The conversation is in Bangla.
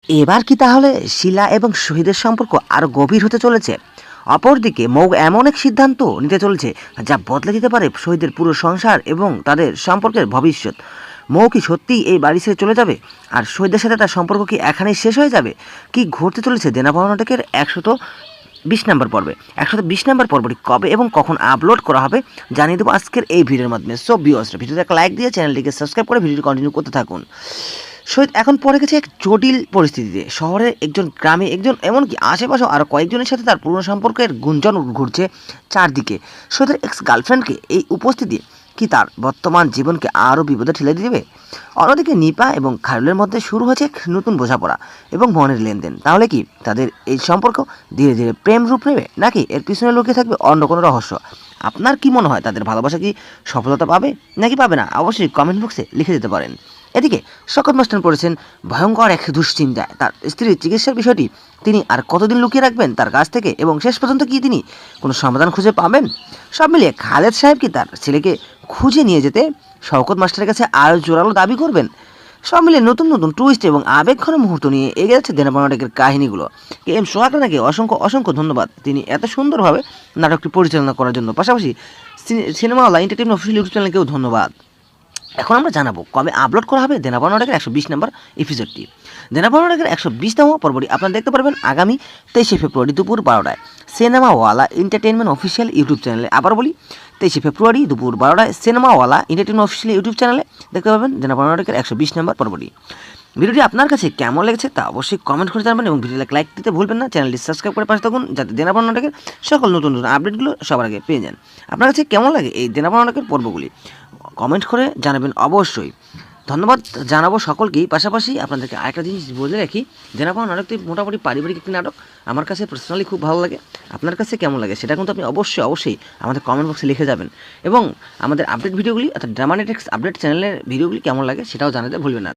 এবার কি তাহলে শিলা এবং শহীদের সম্পর্ক আরও গভীর হতে চলেছে? অপরদিকে মৌ এমন এক সিদ্ধান্ত নিতে চলেছে যা বদলে দিতে পারে শহীদের পুরো সংসার এবং তাদের সম্পর্কের ভবিষ্যৎ। মৌ কি সত্যিই এই বাড়ি ছেড়ে চলে যাবে? আর শহীদের সাথে তার সম্পর্ক কি এখানেই শেষ হয়ে যাবে? কি ঘটতে চলেছে দেনা পাওনা নাটকের 120 নম্বর পর্বে? 120 নম্বর পর্বটি কবে এবং কখন আপলোড করা হবে জানিয়ে দেবো আজকের এই ভিডিওর মাধ্যমে। সো ভিউয়ার্সরা, ভিডিওতে একটা লাইক দিয়ে চ্যানেলটিকে সাবস্ক্রাইব করে ভিডিওটি কন্টিনিউ করতে থাকুন। শহীদ এখন পড়ে গেছে এক জটিল পরিস্থিতিতে। শহরের একজন, গ্রামে একজন, এমনকি আশেপাশেও আরও কয়েকজনের সাথে তার পুরনো সম্পর্কের গুঞ্জন ঘুরছে চারদিকে। শহীদের এক্স গার্লফ্রেন্ডকে এই উপস্থিতি কি তার বর্তমান জীবনকে আরও বিপদে ঠেলে দিবে? অন্যদিকে নিপা এবং খায়রুলের মধ্যে শুরু হয়েছে এক নতুন বোঝাপড়া এবং মনের লেনদেন। তাহলে কি তাদের এই সম্পর্ক ধীরে ধীরে প্রেম রূপ নেবে, নাকি এর পিছনে লুকিয়ে থাকবে অন্য কোনো রহস্য? আপনার কি মনে হয়, তাদের ভালোবাসা কি সফলতা পাবে নাকি পাবে না? অবশ্যই কমেন্ট বক্সে লিখে দিতে পারেন। এদিকে শওকত মাস্টার পড়েছেন ভয়ঙ্কর এক দুশ্চিন্তায়। তার স্ত্রীর চিকিৎসার বিষয়টি তিনি আর কতদিন লুকিয়ে রাখবেন তার কাছ থেকে, এবং শেষ পর্যন্ত কি তিনি কোনো সমাধান খুঁজে পাবেন? সব মিলিয়ে খালেদ সাহেব কি তার ছেলেকে খুঁজে নিয়ে যেতে শওকত মাস্টারের কাছে আরও জোরালো দাবি করবেন? সব মিলিয়ে নতুন নতুন টুইস্ট এবং আবেগঘন মুহূর্ত নিয়ে এগিয়ে যাচ্ছে দেনা পাওনা নাটকের কাহিনীগুলো। কে এম সোহাগ রানাকে অসংখ্য অসংখ্য ধন্যবাদ, তিনি এত সুন্দরভাবে নাটকটি পরিচালনা করার জন্য। পাশাপাশি সিনেমাওয়ালা এন্টারটেইনমেন্ট অফিসিয়াল ইউটিউব চ্যানেলকেও ধন্যবাদ। এখন আমরা জানাবো কবে আপলোড করা হবে দেনা পাওনা নাটকের 120 নম্বর এপিসোডটি। দেনা পাওনা নাটকের 120তম পর্বটি আপনারা দেখতে পারবেন আগামী 23শে ফেব্রুয়ারি দুপুর 12টায় সিনেমাওয়ালা এন্টারটেইনমেন্ট অফিসিয়াল ইউটিউব চ্যানেলে। আবার বলি, 23শে ফেব্রুয়ারি দুপুর 12টায় সিনেমাওয়ালা এন্টারটেইনমেন্ট অফিসিয়াল ইউটিউব চ্যানেলে দেখতে পাবেন দেনা পাওনা নাটকের 120 নম্বর পর্বটি। ভিডিওটি আপনার কাছে কেমন লেগেছে তা অবশ্যই কমেন্ট করে জানাবেন, এবং ভিডিওতে লাইক দিতে ভুলবেন না। চ্যানেলটি সাবস্ক্রাইব করে পাশে থাকুন যাতে দেনা পাওনা নাটকের সকল নতুন নতুন আপডেটগুলো সবার আগে পেয়ে যান। আপনার কাছে কেমন লাগে এই দেনা পাওনা নাটকের পর্বগুলি কমেন্ট করে জানাবেন অবশ্যই। ধন্যবাদ জানাবো সকলকেই। পাশাপাশি আপনাদেরকে আরেকটা জিনিস বলে রাখি, দেনা পাওনা নাটকটি মোটামুটি পারিবারিক একটি নাটক। আমার কাছে পার্সোনালি খুব ভালো লাগে। আপনার কাছে কেমন লাগে সেটা কিন্তু আপনি অবশ্যই আমাদের কমেন্ট বক্সে লিখে যাবেন, এবং আমাদের আপডেট ভিডিওগুলি অর্থাৎ ড্রামা নেটফ্লিক্স আপডেট চ্যানেলের ভিডিওগুলি কেমন লাগে সেটাও জানাতে ভুলবেন না।